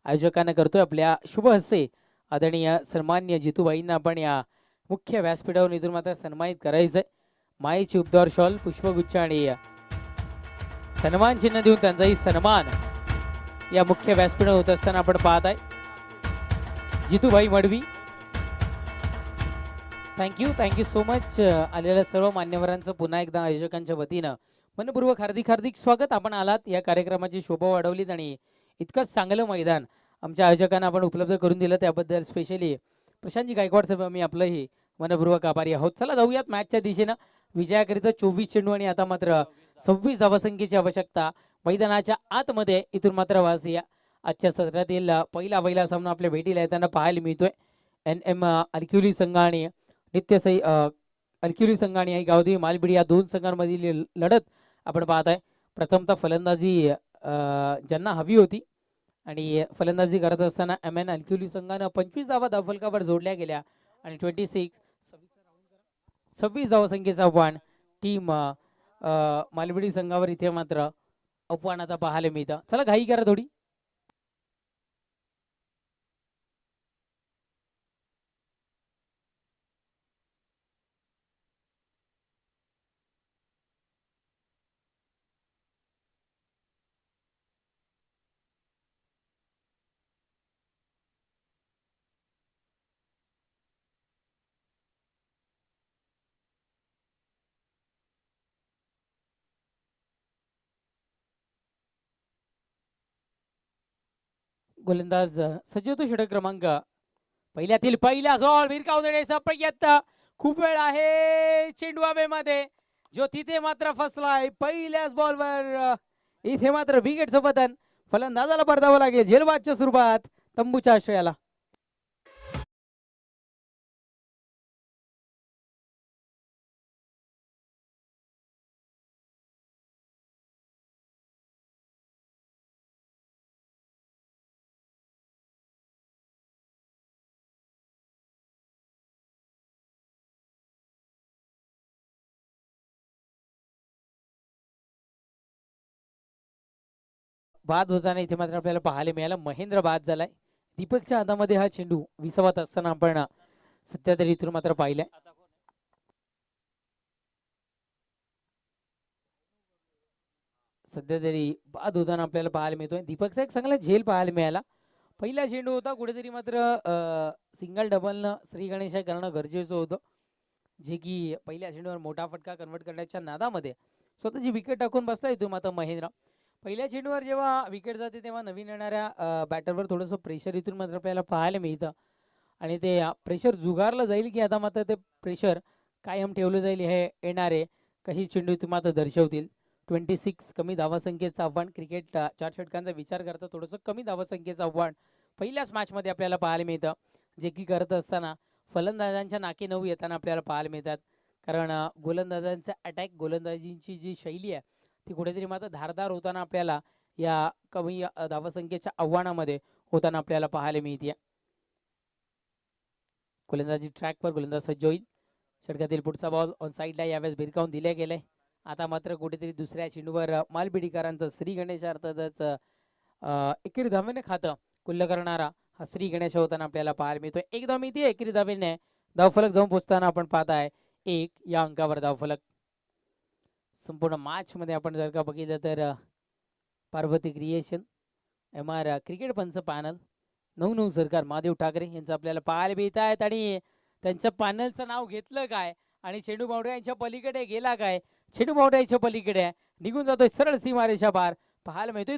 आयोजकांना करतोय. आपल्या शुभ हस्ते आदरणीय सन्मान्य जितूबाईंना आपण या मुख्य व्यासपीठावरून इथून मात्र सन्मानित करायचंय. माईची उपदार शॉल पुष्पगुच्छ आणि सन्मान चिन्ह देऊन त्यांचाही सन्मान या मुख्य व्यासपीठावर होत असताना आपण पाहत आहे. जितूबाई मडवी थँक्यू सो मच. आलेल्या सर्व मान्यवरांचं पुन्हा एकदा आयोजकांच्या वतीनं मनपूर्वक हार्दिक स्वागत. आपण आलात या कार्यक्रमाची शोभा वाढवलीत आणि इतकंच चांगलं मैदान आमच्या आयोजकांना आपण उपलब्ध करून दिलं त्याबद्दल स्पेशली प्रशांतजी गायकवाड साहेब आम्ही आपलंही मनपूर्वक आभारी आहोत. चला जाऊयात मॅचच्या दिशेनं. विजयाकरिता 24 चेंडू आणि आता मात्र 26 धावसंख्येची आवश्यकता मैदानाच्या आतमध्ये. इथून मात्र वासिया आजच्या सत्रातील पहिला सामना आपल्या भेटीला येताना पाहायला मिळतोय. NM अल्क्युली संघ आणि नित्यसई अल्क्युली संघ आणि गावदेवी मालबिडी या दोन संघांमधील लढत आपण पाहत आहे. प्रथमतः फलंदाजी ज्यांना हवी होती आणि फलंदाजी करत असताना एम एन अल्क्युली संघानं 25 धावा धावफलकावर जोडल्या गेल्या आणि 26 धावसंख्येचा आव्हान टीम मालवडी संघावर इथे मात्र आव्हान आता पाहायला मिळतं. चला घाई करा थोडी. गोलंदाज सज्जतो षटक क्रमांक पहिल्यातील पहिला झोल भिरकावून देण्याचा प्रयत्न. खूप वेळ आहे चेंडू हवेमध्ये जो तिथे मात्र फसलाय पहिल्याच बॉलवर. इथे मात्र विकेटचं पतन. फलंदाजाला परतावं लागेल झेलबादच्या स्वरूपात तंबूच्या आश्रयाला. बाद होताना इथे मात्र आपल्याला पाहायला मिळालं महेंद्र बाद झालाय. दीपकच्या हातामध्ये हा चेंडू विसावत असताना आपण सध्या तरी इथून मात्र पाहिलंय. सध्या तरी बाद होताना आपल्याला पाहायला मिळतोय. दीपकचा एक चांगला झेल पाहायला मिळाला. पहिला चेंडू होता कुठेतरी मात्र सिंगल डबलनं श्री गणेश करणं गरजेचं होतं, जे की पहिल्या चेंडूवर मोठा फटका कन्वर्ट करण्याच्या नादामध्ये स्वतःची विकेट टाकून बसला तो मात्र महेंद्र. पहिल्या चेंडूवर जेव्हा विकेट जाते तेव्हा नवीन येणाऱ्या बॅटरवर थोडंसं प्रेशर इथून मात्र आपल्याला पाहायला मिळतं आणि ते प्रेशर जुगारलं जाईल की आता मात्र ते प्रेशर कायम ठेवलं जाईल हे येणारे काही चेंडू इथून मात्र दर्शवतील. 26 कमी धावासंख्येचं आव्हान. क्रिकेट 4 षटकांचा विचार करता थोडंसं कमी धावासंख्येचं आव्हान पहिल्याच मॅचमध्ये आपल्याला पाहायला मिळतं, जे की करत असताना फलंदाजांच्या नाके नऊ येताना आपल्याला पाहायला मिळतात. कारण गोलंदाजांचा अटॅक गोलंदाजींची जी शैली आहे ती कुठेतरी मात्र धारदार होताना आपल्याला या कमी धावसंख्येच्या आव्हानामध्ये होताना आपल्याला पाहायला मिळते. गोलंदाजी ट्रॅकवर गोलंदाज सज्ज होईल. षटकातील पुढचा बॉल ऑन साईडला यावेळेस भिरकावून दिले गेले. आता मात्र कुठेतरी दुसऱ्या चेंडूवर मालबिडीकरांचं श्री गणेश अर्थातच एकेरी धावेने खातं कुल्ल करणारा हा श्री गणेश होताना आपल्याला पाहायला मिळतोय. एक धाव मिळते एकेरी धावेने. धावफलक जाऊन पोहोचताना आपण पाहताय 1 या अंकावर धावफलक. संपूर्ण मॅच मध्ये आपण जर का बघितलं तर Parvati creation, M R cricket पंच पॅनल, 99 सरकार महादेव ठाकरे यांचं आपल्याला पाहायला मिळत आहेत आणि त्यांच्या पॅनलचं नाव घेतलं काय आणि चेंडू बाउंड्री यांच्या पलीकडे गेला काय. चेंडू बाउंड्री यांच्या पलीकडे निघून जातोय सरळ सीमारेषा पार पाहायला मिळतोय.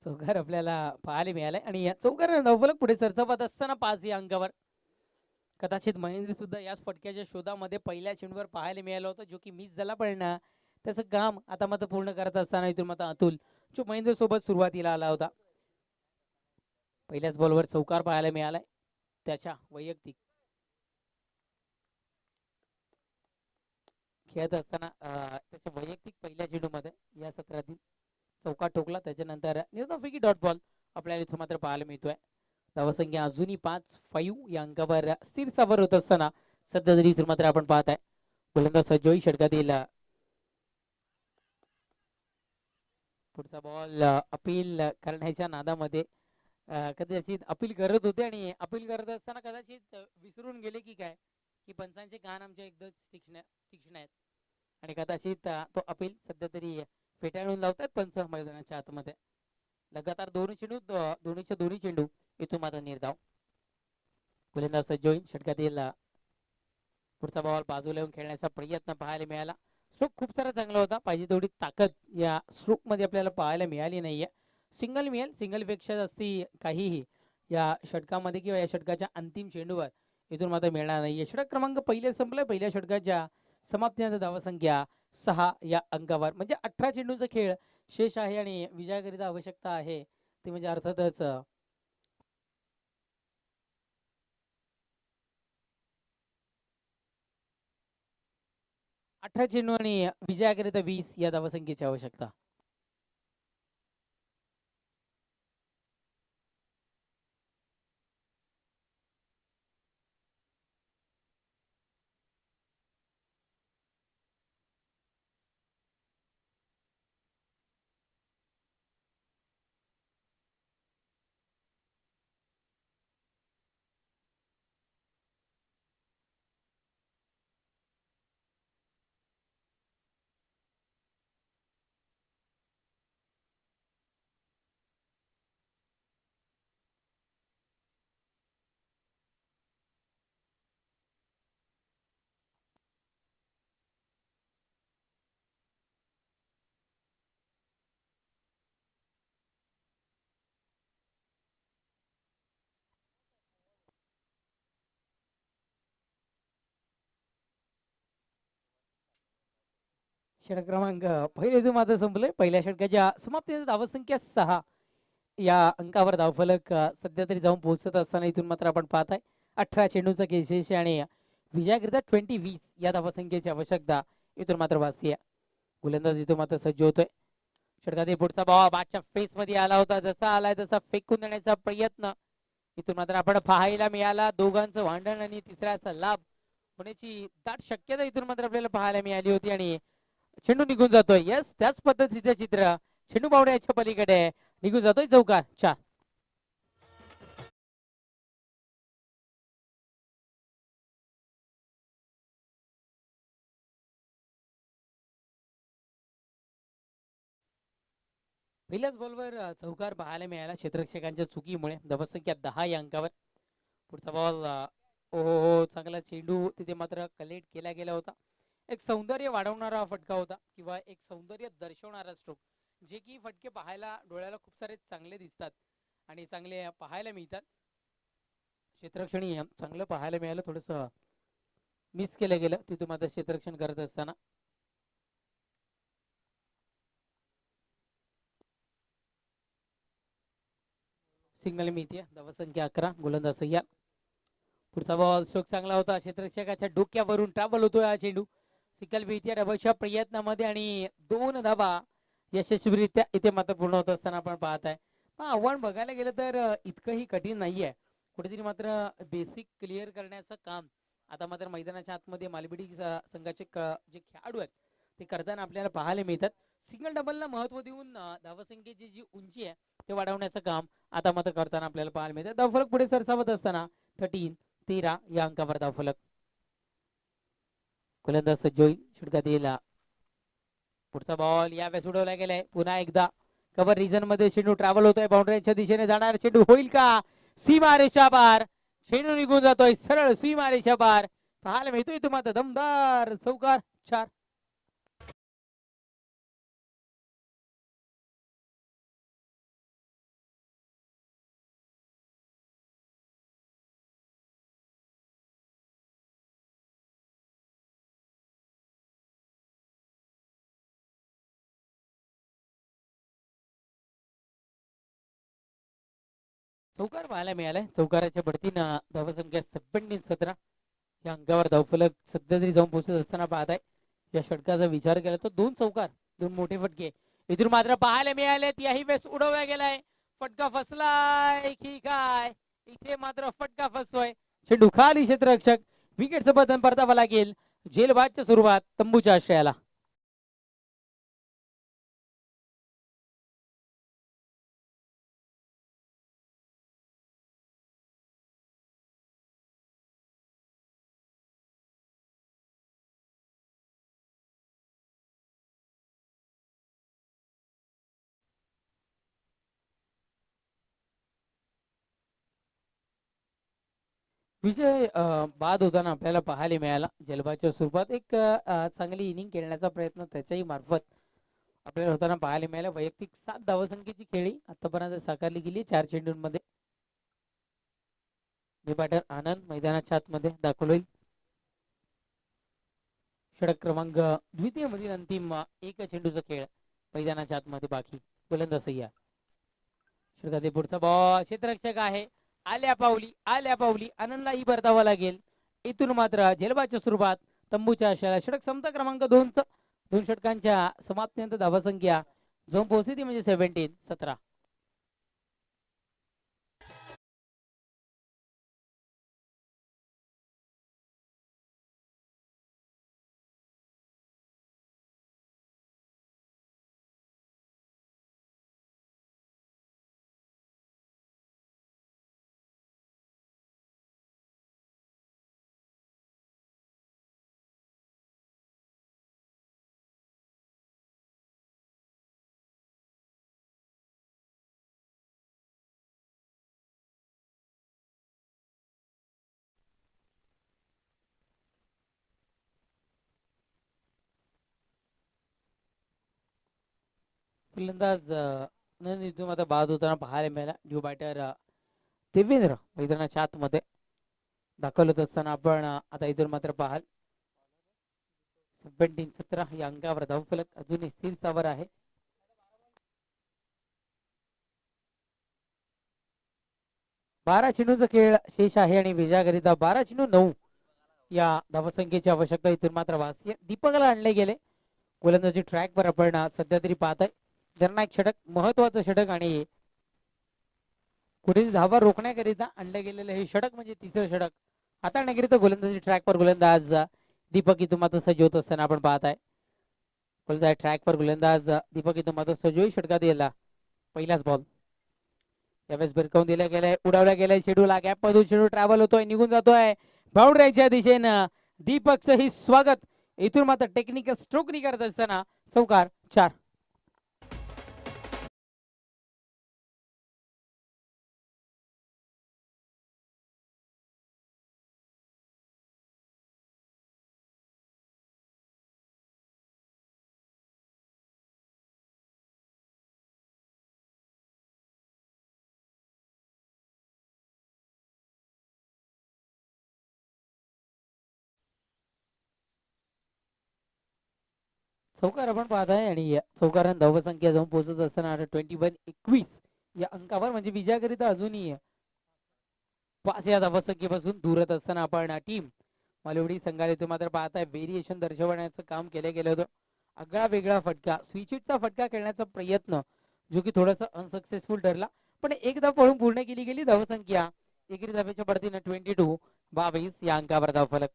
चौकार आपल्याला पाहायला मिळालाय आणि या चौकार नवलक पुढे सरसावत असताना 5 या अंकावर. कदाचित महेंद्र सुद्धा याच फटक्याच्या शोधामध्ये पहिल्या चेंडूवर पाहायला मिळालं होतं, जो की मिस झाला. पण त्याचं काम आता मात्र पूर्ण करत असताना इथून मात्र अतुल जो महेंद्र सोबत सुरुवातीला आला होता पहिल्याच बॉलवर चौकार पाहायला मिळालाय त्याच्या वैयक्तिक खेळत असताना त्याच्या वैयक्तिक पहिल्या चेंडूमध्ये या सत्रातील चौकार ठोकला. त्याच्यानंतर निर्धावफिकी डॉट बॉल आपल्याला इथं मात्र पाहायला मिळतोय. धावसंख्या अजूनही 5 या अंकावर स्थिर सावर होत असताना सध्या तरी इथून मात्र आपण पाहताय गोलंदाज सज्जोई षटकातील पुढचा बॉल अपील करण्याच्या नादामध्ये कदाचित अपील करत होते आणि अपील करत असताना कदाचित विसरून गेले की काय की पंचांचे कान आमच्या एकदम तीक्ष्ण आहेत आणि कदाचित तो अपील सध्या तरी फेटाळून लावतात पंच मैदानाच्या आतमध्ये. लगातार दोन्ही चेंडू दोन्ही चेंडू इथून मात्र निर्धाव. गोलंदाज सज्ज होईल. षटकातील पुढचा बॉल बाजूला येऊन खेळण्याचा प्रयत्न पाहायला मिळाला. स्ट्रोक खूप सारा चांगला होता. पाहिजे तेवढी ताकद या स्ट्रोक मध्ये आपल्याला पाहायला मिळाली नाहीये. सिंगल मिळेल, सिंगल पेक्षा जास्ती काहीही या षटकामध्ये किंवा या षटकाच्या अंतिम चेंडूवर इथून मात्र मिळणार नाही. षटक क्रमांक पहिले संपलं. पहिल्या षटकाच्या समाप्तीनंतर धावसंख्या 6 या अंकावर, म्हणजे 18 चेंडूंचा खेळ शेष आहे आणि विजयाकरिता आवश्यकता आहे ती म्हणजे अर्थातच 18 चेंडू आणि विजयाकरिता 20 या धावसंख्येची आवश्यकता. षटक क्रमांक पहिले इथून मात्र संपले. पहिल्या षटकाच्या समाप्तीनंतर धावसंख्या 6 या अंकावर धावफलक सध्या तरी जाऊन पोहोचत असताना इथून मात्र आपण पाहत आहे 18 चेंडूचा केसेस आणि विजयाकरिता 20 या धावसंख्येची आवश्यकता इथून मात्र भासतीये. गोलंदाज इथून मात्र सज्ज होतोय. षटकातील पुढचा बॉल बादच्या फेस मध्ये आला होता. जसा आलाय तसा फेकून देण्याचा प्रयत्न इथून मात्र आपण पाहायला मिळाला. दोघांचं भांडण आणि तिसऱ्याचा लाभ होण्याची दाट शक्यता इथून मात्र आपल्याला पाहायला मिळाली होती आणि चेंडू निघून जातोय. यस, त्याच पद्धतीचं चित्र. चेंडू बावड्याच्या पलीकडे निघून जातोय चौकार. 4. पहिल्याच बॉलवर चौकार पाहायला मिळाला क्षेत्ररक्षकांच्या चुकीमुळे. धावसंख्या 10 या अंकावर. पुढचा बॉल ओ हो, चांगला चेंडू तिथे मात्र कलेक्ट केला गेला होता. एक सौंदर्य वाढवणारा फटका होता किंवा एक सौंदर्य दर्शवणारा स्ट्रोक, जे की फटके पाहायला डोळ्याला खूप सारे चांगले दिसतात आणि चांगले पाहायला मिळतात. क्षेत्ररक्षणी चांगलं पाहायला मिळालं. थोडस मिस केलं गेलं तिथून मात्र क्षेत्ररक्षण करत असताना. सिग्नल मिळते. धावसंख्या 11. गोलंदाज सय्या. पुढचा बॉल स्ट्रोक चांगला होता. क्षेत्ररक्षकाच्या डोक्यावरून ट्रॅव्हल होतोय हा चेंडू. सिकल भीती डबलच्या प्रयत्नामध्ये आणि 2 धावा यशस्वीरित्या इथे मात्र पूर्ण होत असताना आपण पाहत आहे. आव्हान बघायला गेलं तर इतकंही कठीण नाहीये. कुठेतरी मात्र बेसिक क्लिअर करण्याचं काम आता मात्र मैदानाच्या आतमध्ये मालबिडी संघाचे जे खेळाडू आहेत ते करताना आपल्याला पाहायला मिळतात. सिंगल डबलला महत्व देऊन धावसंख्येची जी उंची आहे ते वाढवण्याचं काम आता मात्र करताना आपल्याला पाहायला मिळतात. धावफलक पुढे सरसावत असताना 13 या अंकावर धावफलक. गोलंदाज सज्ज होईल. षटकातील पुढचा बॉल यावेळेस उडवला गेलाय. पुन्हा एकदा कव्हर रिजन मध्ये चेंडू ट्रॅव्हल होतोय. बाउंड्रीच्या दिशेने जाणार चेंडू होईल का? सीमारेषा पार. चेंडू निघून जातोय सरळ सीमारेषा पार. पाहायला मिळतोय तुम्हाला दमदार चौकार. 4. चौकार पाहायला मिळालाय. चौकाराच्या बढतीनं धावसंख्या 17 या अंकावर धावफलक सध्या तरी जाऊन पोहोचत असताना पाहत आहे. या षटकाचा विचार केला तर 2 चौकार, 2 मोठे फटके इथून मात्र पाहायला मिळाले. याही वेळेस उडवला गेलाय. फटका फसलाय की काय? इथे मात्र फटका फसतोय. चेंडू खाली. क्षेत्ररक्षक विकेटचं बटन परतावं लागेल. जेलबादच्या सुरुवात तंबूच्या आश्रयाला. विजय बाद होताना आपल्याला पाहायला मिळाला. जलबाच्या स्वरूपात एक चांगली इनिंग खेळण्याचा प्रयत्न त्याच्याही मार्फत आपल्याला होताना पाहायला मिळाला. वैयक्तिक 7 धावसंख्येची खेळी आतापर्यंत साकारली गेली 4 चेंडूंमध्ये. बॅटर आनंद मैदानाच्या आतमध्ये दाखल होईल. षटक क्रमांक द्वितीय मधील अंतिम एक चेंडूचा खेळ मैदानाच्या आतमध्ये बाकी. गोलंदाज सय्या षटकातील पुढचा बॉल क्षेत्ररक्षक आहे. आल्या पावली आनंदलाही परतावा लागेल. इथून मात्र जलबाच्या स्वरूपात तंबूच्या आशाला षटक समता क्रमांक 2 दोन षटकांच्या समाप्तीनंतर धावसंख्या झोन पोहोचली ती म्हणजे 17. फलंदाज इथून आता बाद होताना पाहायला मिळाला. न्यू बॅटर देवेंद्र मैदानाच्या आतमध्ये दाखल होत असताना आपण आता इथून मात्र पाहाल 17 या अंकावर धावफलक अजूनही स्थिर स्थावर आहे. बारा चेंडूचा खेळ शेष आहे आणि विजयाकरिता 12-9 या धावसंख्येची आवश्यकता इथून मात्र भासते. दीपकला आणले गेले. गोलंदाजी ट्रॅकवर आपण सध्या तरी पाहत आहे. निर्णायक षटक महत्वाचं षटक आणि कुठे धावा रोखण्याकरिता आणलं गेलेलं हे षटक म्हणजे तिसरं षटक हाताळण्याकरिता गोलंदाजी ट्रॅकवर गोलंदाज दीपक इथून मात्र सज्ज होत असताना आपण पाहत आहे. गोलंदाज ट्रॅकवर गोलंदाज दीपक इथून मात्र सज्ज होईल. षटकात यायला पहिलाच बॉल यावेळेस भिरकावून दिला गेलाय. उडावला गेलाय. चेंडूला गॅप मधून चेंडू ट्रॅव्हल होतोय निघून जातोय बाउंड्रीच्या दिशेनं. दीपकचं ही स्वागत. इथून मात्र टेक्निकल स्ट्रोक नि करत असताना चौकार 4. चौकार आपण पाहताय आणि चौकारान धावसंख्या जाऊन पोहोचत असताना 21 या अंकावर म्हणजे विजयाकरिता अजूनही 5 या धावसंख्येपासून दूरत असताना आपण टीम मालवडी संघाला मात्र पाहताय व्हेरिएशन दर्शवण्याचं काम केलं गेलं होतं. आगळा वेगळा फटका स्विचिटचा फटका खेळण्याचा प्रयत्न जो की थोडासा अनसक्सेसफुल ठरला पण एकदा पळून पूर्ण केली गेली. धावसंख्या एकेरी धावेच्या पडतीनं 22 या अंकावर धावफलक.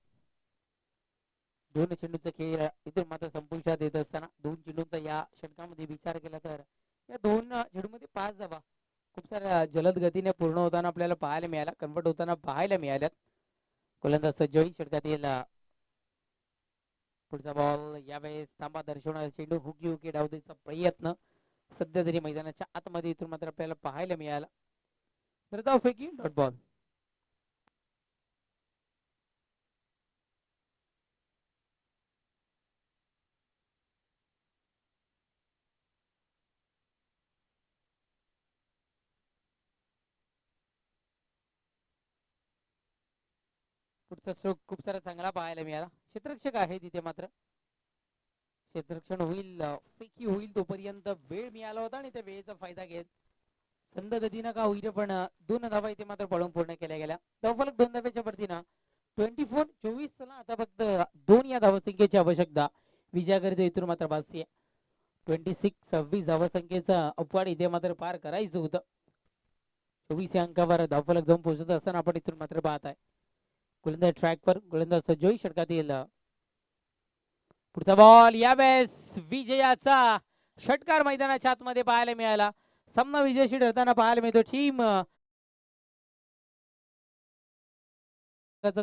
2 चेंडूचा खेळ इथून मात्र संपुष्टात येत असताना 2 चेंडूंचा या षटकामध्ये विचार केला तर या 2 चेंडूमध्ये 5 धावा खूप साऱ्या जलद गतीने पूर्ण होताना आपल्याला पाहायला मिळाला. कन्वर्ट होताना पाहायला मिळाल्यात. गोलंदाज सज्ज होईल. षटकात येईल पुढचा बॉल यावेळेस तांबा दर्शवणारा चेंडू हुकी डाव द्यायचा प्रयत्न सध्या तरी मैदानाच्या आतमध्ये इथून मात्र आपल्याला पाहायला मिळाला. तर धावफेकी डॉट बॉल. पुढचा स्ट्रोक खूप सारा चांगला पाहायला मिळाला. क्षेत्ररक्षक आहे तिथे मात्र क्षेत्ररक्षण होईल फेकी होईल तोपर्यंत वेळ मिळाला होता आणि त्या वेळेचा फायदा घेत संद गतीनं का होईल पण 2 धावा इथे मात्र पळून पूर्ण केल्या गेल्या. धावफलक 2 धाव्याच्या वरतीनं 24 आता फक्त 2 या धावसंख्येची आवश्यकता विजयाकरिता इथून मात्र भासते. 26 धावसंख्येचा अपवाड इथे मात्र पार करायचं होतं. 24 या अंकावर धावफलक जाऊन पोहोचत असताना आपण इथून मात्र पाहत आहे. गोलंदाज ट्रॅकवर गोलंदाज सज्ज होईल. षटकात येईल पुढचा बॉल यावेळेस विजयाचा षटकार मैदानाच्या आतमध्ये पाहायला मिळाला. सामना विजयशी ठरताना पाहायला मिळतो. टीम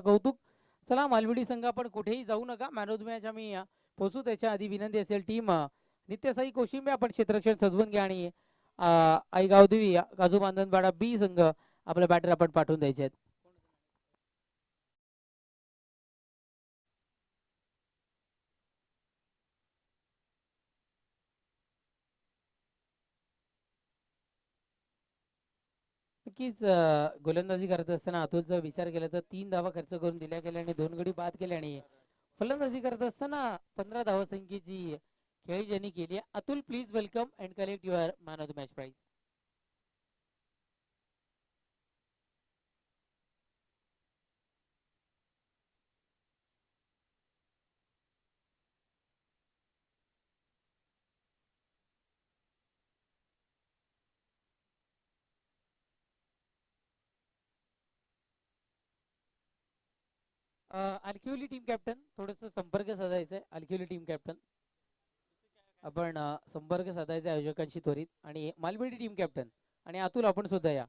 कौतुक. चला मालवडी संघ आपण कुठेही जाऊ नका. मॅन ऑफ द मॅच आम्ही पोहोचू त्याच्या आधी विनंती असेल टीम नित्यसाई कोशिंबे आपण क्षेत्ररक्षण सजवून घ्या आणि आई गावदेवी काजू बांधणपाडा बी संघ आपला बॅटर आपण पाठवून द्यायचे आहेत. नक्कीच गोलंदाजी करत असताना अतुलचा विचार केला तर 3 धावा खर्च करून दिल्या गेल्या आणि 2 गडी बाद केल्या आणि फलंदाजी करत असताना 15 धावसंख्येची खेळी ज्यांनी केली आहे. Atul please welcome and collect your man of the match prize. अलकिवली टीम कॅप्टन थोडस संपर्क साधायचा आहे. अलकिवली टीम कॅप्टन आपण संपर्क साधायचा आहे आयोजकांशी त्वरित आणि मालबेडी टीम कॅप्टन आणि अतुल आपण सुद्धा या.